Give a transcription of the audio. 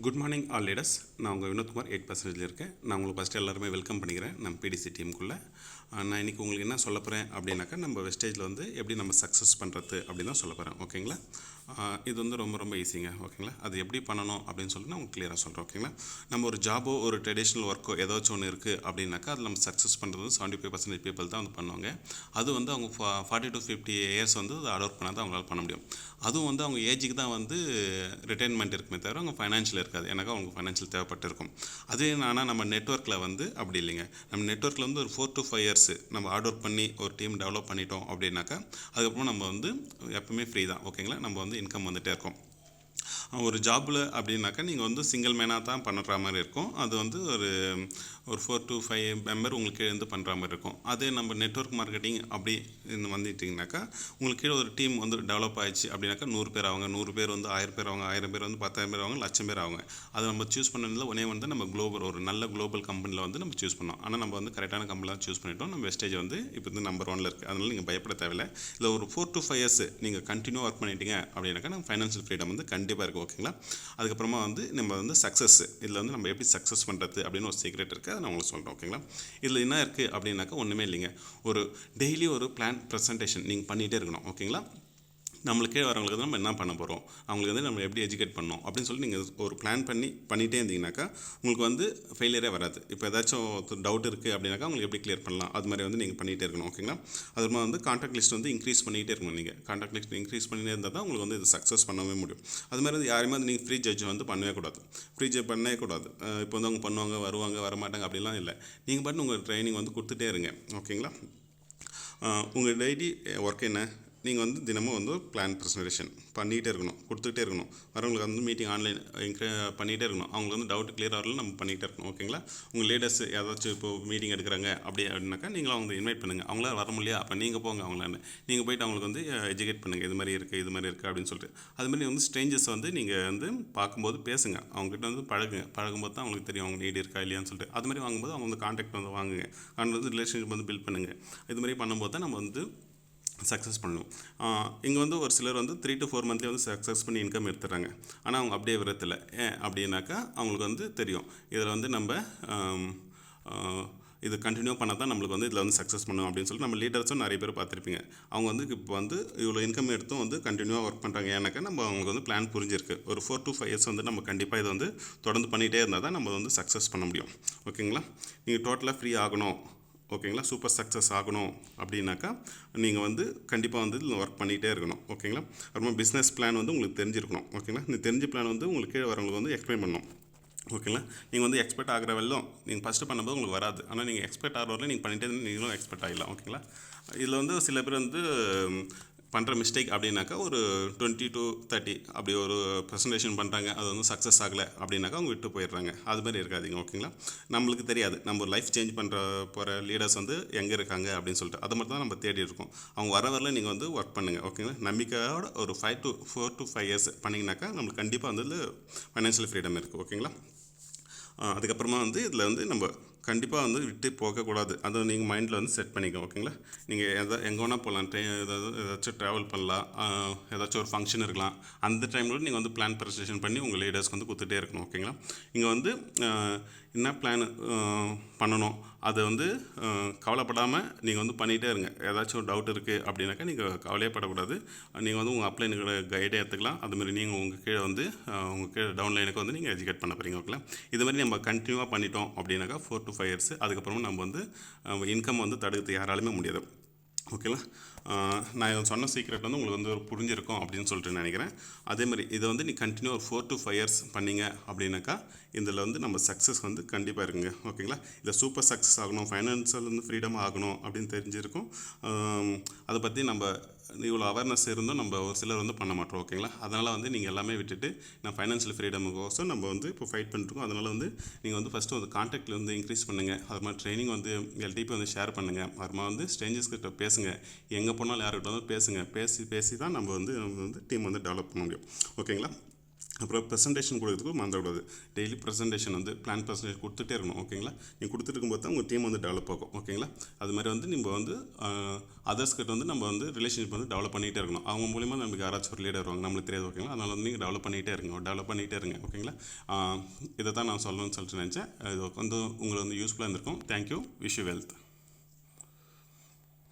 Good morning all leaders. நான் உங்கள் வினோத்குமார் 8% இருக்கேன். நான் உங்களுக்கு ஃபஸ்ட்டு எல்லாருமே வெல்கம் பண்ணிக்கிறேன் நம்ம பிடிசி டீமுக்குள்ளே. நான் இன்றைக்கி உங்களுக்கு என்ன சொல்ல போகிறேன் அப்படின்னாக்கா, நம்ம வெஸ்டேஜில் வந்து எப்படி நம்ம சக்ஸஸ் பண்ணுறது அப்படின்னு தான் சொல்ல போகிறேன். ஓகேங்களா? இது வந்து ரொம்ப ரொம்ப ஈஸிங்க. ஓகேங்களா? அது எப்படி பண்ணணும் அப்படின்னு சொல்லிட்டு நான் உங்களுக்கு கிளியராக சொல்கிறேன். ஓகேங்களா? நம்ம ஒரு ஜாபோ ஒரு ட்ரெடிஷ்னல் ஒர்க்கோ ஏதாச்சும் ஒன்று இருக்குது அப்படின்னாக்கா, அதில் நம்ம சக்ஸஸ் பண்ணுறது வந்து 75% பீப்புள் தான் வந்து பண்ணுவாங்க. அது வந்து அவங்க 40 to 50 இயர்ஸ் வந்து அதை அடாப்ட் பண்ணால் தான் அவங்களால பண்ண முடியும். அதுவும் வந்து அவங்க ஏஜுக்கு தான் வந்து ரிட்டைர்மெண்ட் இருக்குமே தவிர அவங்க ஃபைனான்ஷியல் இருக்காது. எனக்கு அவங்க ஃபைனான்ஷியல் தேவைப்பட்டு இருக்கும். அதுவே ஆனால் நம்ம நெட்ஒர்க்கில் வந்து அப்படி இல்லைங்க. நம்ம நெட்ஒர்க்கில் வந்து ஒரு 4 to 5 இயர்ஸ் நம்ம ஹார்ட் ஒர்க் பண்ணி ஒரு டீம் டெவலப் பண்ணிட்டோம் அப்படின்னாக்கா, அதுக்கப்புறம் நம்ம வந்து எப்பவுமே ஃப்ரீ தான். ஓகேங்களா? நம்ம வந்து இன்கம் வந்துகிட்டே இருக்கும். ஒரு ஜாபில் அப்படின்னாக்கா நீங்கள் வந்து சிங்கிள் மேனாக தான் பண்ணுற மாதிரி இருக்கும். அது வந்து ஒரு 4 to 5 மெம்பர் உங்களுக்கு கீழே இருந்து பண்ணுற மாதிரி இருக்கும். அதே நம்ம நெட்ஒர்க் மார்க்கெட்டிங் அப்படி வந்துட்டிங்கனாக்கா, உங்களுக்கு கீழே ஒரு டீம் வந்து டெவலப் ஆயிடுச்சு அப்படின்னாக்கா 100 பேர் ஆவாங்க, 100 பேர் வந்து 1000 பேர் ஆவாங்க, 1000 பேர் வந்து 10,000 பேர் ஆவாங்க, 1,00,000 பேர் ஆவாங்க. அதை நம்ம சூஸ் பண்ணதில் ஒன்றே வந்து நம்ம குளோபல் ஒரு நல்ல குளோபல் கம்பெனியில் வந்து நம்ம சூஸ் பண்ணோம். ஆனால் நம்ம வந்து கரெக்டான கம்பெனியில் தான் சூஸ் பண்ணிட்டோம். நம்ம வெஸ்டேஜ் வந்து இப்போ வந்து நம்பர் 1 இருக்குது. அதனால் நீங்கள் பயப்பட தேவையில்லை. இல்லை ஒரு 4 to 5 இயர்ஸ் நீங்கள் கண்டினியூ ஒர்க் பண்ணிட்டீங்க அப்படின்னாக்கா நம்ம ஃபைனான்ஷியல் ஃப்ரீடம் வந்து கண்டிப்பாக இருக்குது. ஓகேங்களா? அதுக்கப்புறமா வந்து நம்ம வந்து சக்ஸஸ், இதில் வந்து நம்ம எப்படி சக்ஸஸ் பண்ணுறது அப்படின்னு ஒரு சீக்ரெட் இருக்குது. அதை நான் உங்களுக்கு சொல்கிறேன். ஓகேங்களா? இதில் என்ன இருக்குது அப்படின்னாக்கா ஒன்றுமே இல்லைங்க. ஒரு டெய்லி ஒரு பிளான் ப்ரெசன்டேஷன் நீங்கள் பண்ணிகிட்டே இருக்கணும். ஓகேங்களா? நம்மளுக்கே வரவங்களுக்கு நம்ம என்ன பண்ண போகிறோம், அவங்களுக்கு வந்து நம்ம எப்படி எஜுகேட் பண்ணணும் அப்படின்னு சொல்லி நீங்கள் ஒரு பிளான் பண்ணிகிட்டே இருந்தீங்கன்னாக்கா உங்களுக்கு வந்து ஃபெயிலியரே வராது. இப்போ ஏதாச்சும் டவுட் இருக்குது அப்படின்னாக்கா உங்களுக்கு எப்படி கிளியர் பண்ணலாம், அது மாதிரி வந்து நீங்கள் பண்ணிகிட்டே இருக்கணும். ஓகேங்களா? அதுமாதிரி வந்து கான்டாக்ட் லிஸ்ட் வந்து இன்க்ரீஸ் பண்ணிகிட்டே இருக்கணும். நீங்கள் கான்டாக்ட் லிஸ்ட் இன்க்ரீஸ் பண்ணிகிட்டே இருந்தால் தான் உங்களுக்கு வந்து இது சக்ஸஸ் பண்ணவே முடியும். அது மாதிரி வந்து யாருமே வந்து நீங்கள் ஃப்ரீ ஜட்ஜ் வந்து பண்ணவே கூடாது. ஃப்ரீ ஜட்ஜ் பண்ணவே கூடாது. இப்போ வந்து அவங்க பண்ணுவாங்க, வருவாங்க, வரமாட்டாங்க அப்படிலாம் இல்லை. நீங்கள் பாட்டு உங்கள் ட்ரைனிங் வந்து கொடுத்துட்டே இருங்க. ஓகேங்களா? உங்கள் டெய்லி ஒர்க் என்ன, நீங்கள் வந்து தினமும் வந்து பிளான் ப்ரெசன்டேஷன் பண்ணிகிட்டே இருக்கணும், கொடுத்துக்கிட்டே இருக்கணும். வரவங்களுக்கு வந்து மீட்டிங் ஆன்லைன் பண்ணிகிட்டே இருக்கணும். அவங்களுக்கு வந்து டவுட் கிளியர் ஆகல நம்ம பண்ணிகிட்டே இருக்கணும். ஓகேங்களா? உங்கள் லீடர்ஸ் ஏதாச்சும் இப்போ மீட்டிங் எடுக்கிறாங்க அப்படின்னாக்கா நீங்களும் அவங்க இன்வைட் பண்ணுங்கள். அவங்களால வர முடியல அப்போ நீங்கள் போங்க. அவங்களால நீங்கள் போய்ட்டு அவங்களுக்கு வந்து எஜுகேட் பண்ணுங்கள். இது மாதிரி இருக்குது, இது மாதிரி இருக்குது அப்படின்னு சொல்லிட்டு. அதுமாதிரி வந்து ஸ்ட்ரேஞ்சர்ஸ் வந்து நீங்கள் வந்து பார்க்கும்போது பேசுங்க, அவங்ககிட்ட வந்து பழகும்போது தான் அவங்களுக்கு தெரியும் அவங்க நீட் இருக்கா இல்லையான்னு சொல்லிட்டு. அது மாதிரி வாங்கும்போது அவங்க வந்து கான்டாக்ட் வந்து வாங்குங்க, வந்து ரிலேஷன்ஷிப் வந்து பில்ட் பண்ணுங்கள். இது மாதிரி பண்ணும்போது தான் நம்ம வந்து சக்ஸஸ் பண்ணணும். இங்கே வந்து ஒரு சிலர் வந்து 3 to 4 மந்த்லேயே வந்து சக்ஸஸ் பண்ணி இன்கம் எடுத்துடுறாங்க. ஆனால் அவங்க அப்படியே விரத்தில் ஏன் அப்படின்னாக்கா அவங்களுக்கு வந்து தெரியும் இதில் வந்து நம்ம இது கண்டினியூ பண்ணால் தான் நம்மளுக்கு வந்து இதில் வந்து சக்ஸஸ் பண்ணும் அப்படின்னு சொல்லிட்டு நம்ம லீடர்ஸும் நிறைய பேர் பார்த்துருப்பீங்க. அவங்க வந்து இப்போ வந்து இவ்வளோ இன்கம் எடுத்தும் வந்து கண்டினியூவாக ஒர்க் பண்ணுறாங்க. ஏன்னாக்கா நம்ம அவங்களுக்கு வந்து பிளான் புரிஞ்சிருக்கு. ஒரு 4 to 5 இயர்ஸ் வந்து நம்ம கண்டிப்பாக இதை வந்து தொடர்ந்து பண்ணிகிட்டே இருந்தால் தான் நம்ம வந்து சக்ஸஸ் பண்ண முடியும். ஓகேங்களா? நீங்கள் டோட்டலாக ஃப்ரீ ஆகணும், ஓகேங்களா, சூப்பர் சக்ஸஸ் ஆகணும் அப்படின்னாக்கா நீங்கள் வந்து கண்டிப்பாக வந்து இதில் ஒர்க் பண்ணிகிட்டே இருக்கணும். ஓகேங்களா? அப்புறமா பிஸ்னஸ் பிளான் வந்து உங்களுக்கு தெரிஞ்சிருக்கணும். ஓகேங்களா? இந்த தெரிஞ்ச பிளான் வந்து உங்களுக்கு கீழே வரவங்களுக்கு வந்து எக்ஸ்பிளைன் பண்ணணும். ஓகேங்களா? நீங்கள் வந்து எக்ஸ்பெக்ட் ஆகிற வெள்ளம் நீங்கள் ஃபஸ்ட்டு பண்ணும்போது உங்களுக்கு வராது. ஆனால் நீங்கள் எக்ஸ்பெக்ட் ஆகிற வரல நீங்கள் பண்ணிகிட்டே இருந்தால் நீங்களும் எக்ஸ்பெக்ட் ஆகிடலாம். ஓகேங்களா? இதில் வந்து சில பேர் வந்து பண்ணுற மிஸ்டேக் அப்படின்னாக்கா ஒரு 20 to 30 அப்படி ஒரு ப்ரெசன்டேஷன் பண்ணுறாங்க, அது வந்து சக்ஸஸ் ஆகலை அப்படின்னாக்கா அவங்க விட்டு போயிடுறாங்க. அது மாதிரி இருக்காதிங்க. ஓகேங்களா? நம்மளுக்கு தெரியாது நம்ம லைஃப் சேஞ்ச் போகிற லீடர்ஸ் வந்து எங்கே இருக்காங்க அப்படின்னு சொல்லிட்டு அதை மட்டும் தான் நம்ம தேடி இருக்கோம். அவங்க வரல நீங்கள் வந்து ஒர்க் பண்ணுங்கள். ஓகேங்களா? நம்பிக்கையோட ஒரு 4 to 5 இயர்ஸ் பண்ணிங்கனாக்கா நம்மளுக்கு கண்டிப்பாக வந்து ஃபைனான்ஷியல் ஃப்ரீடம் இருக்குது. ஓகேங்களா? அதுக்கப்புறமா வந்து இதில் வந்து நம்ம கண்டிப்பாக வந்து விட்டு போகக்கூடாது. அதை நீங்கள் மைண்டில் வந்து செட் பண்ணிக்கோங்க. ஓகேங்களா? நீங்கள் எங்கே வேணால் போகலாம், ஏதாச்சும் ட்ராவல் பண்ணலாம், ஏதாச்சும் ஒரு ஃபங்க்ஷன் இருக்கலாம். அந்த டைமில் நீங்கள் வந்து பிளான் ப்ரெசன்டேஷன் பண்ணி உங்கள் லீடர்ஸ்க்கு வந்து கொடுத்துட்டே இருக்கணும். ஓகேங்களா? இங்கே வந்து என்ன பிளான் பண்ணணும் அதை வந்து கவலைப்படாமல் நீங்கள் வந்து பண்ணிகிட்டே இருங்க. ஏதாச்சும் டவுட் இருக்குது அப்படின்னாக்கா நீங்கள் கவலையே படக்கூடாது. நீங்கள் வந்து உங்கள் அப்ளைனுக்கு கைடே எடுத்துக்கலாம். அதுமாதிரி நீங்கள் உங்கள் கீழே வந்து உங்கள் கீழே டவுன்லைனுக்கு வந்து நீங்கள் எஜுகேட் பண்ண போகிறீங்க. ஓகேங்களா? இது மாதிரி நம்ம கண்டினியூவாக பண்ணிட்டோம் அப்படின்னாக்கா 4 to 5 இயர்ஸ் அதுக்கப்புறமா நம்ம வந்து இன்கம் வந்து தடுக்கிறது யாராலுமே முடியாது. ஓகேங்களா? நான் சொன்ன சீக்ரெட் வந்து உங்களுக்கு வந்து ஒரு புரிஞ்சிருக்கும் அப்படின்னு சொல்லிட்டு நினைக்கிறேன். அதேமாதிரி இதை வந்து நீ கண்டினியூ ஒரு 4 to 5 இயர்ஸ் பண்ணிங்க அப்படின்னாக்கா இதில் வந்து நம்ம சக்ஸஸ் வந்து கண்டிப்பாக இருக்குங்க. ஓகேங்களா? இதில் சூப்பர் சக்ஸஸ் ஆகணும், ஃபைனான்ஷியல் வந்து ஃப்ரீடம் ஆகணும் அப்படின்னு தெரிஞ்சிருக்கும். அதை பற்றி நம்ம இவ்வளோ அவேர்னஸ் இருந்தும் நம்ம ஒரு சிலர் வந்து பண்ண மாட்டோம். ஓகேங்களா? அதனால் வந்து நீங்கள் எல்லாமே விட்டுட்டு நான் ஃபைனான்ஷியல் ஃப்ரீடமுக்கோசம் நம்ம வந்து இப்போ ஃபைட் பண்ணிட்டுருக்கோம். அதனால் வந்து நீங்கள் வந்து ஃபஸ்ட்டு வந்து கான்டாக்டில் வந்து இன்க்ரீஸ் பண்ணுங்கள். அது மாதிரி ட்ரைனிங் வந்து எல்டிபி வந்து ஷேர் பண்ணுங்கள். அது மாதிரி வந்து ஸ்ட்ரேஞ்சர்ஸ் கிட்ட பேசுங்க. எங்கே போனாலும் யார்கிட்ட வந்து பேசுங்க. பேசி தான் நம்ம வந்து டீம் வந்து டெவலப் பண்ண முடியும். ஓகேங்களா? அப்புறம் ப்ரெசன்டேஷன் கொடுக்குறதுக்கு மறந்துவிடாது. டெய்லி ப்ரெசன்டேஷன் வந்து பிளான் ப்ரெசன்டேஷன் கொடுத்துட்டே இருக்கணும். ஓகேங்களா? நீங்கள் கொடுத்துட்டு இருக்கும்போது தான் உங்கள் டீம் வந்து டெவலப் ஆகும். ஓகேங்களா? அது மாதிரி வந்து நம்ம வந்து அதர்ஸ் கிட்ட வந்து நம்ம வந்து ரிலேஷன்ஷிப் வந்து டெவலப் பண்ணிகிட்டே இருக்கணும். அவங்க மூலிமா நமக்கு யாராச்சும் ஒரு லீடர் வருவாங்க, நம்மளுக்கு தெரியாது. ஓகேங்களா? அதனால் வந்து நீங்கள் டெவலப் பண்ணிகிட்டே இருங்க. ஓகேங்களா? இதை தான் நான் சொல்லணும்னு சொல்லிட்டு நினச்சேன். இது வந்து உங்களுக்கு வந்து யூஸ்ஃபுல்லாக இருந்திருக்கும். தேங்க்யூ. Wish you wealth.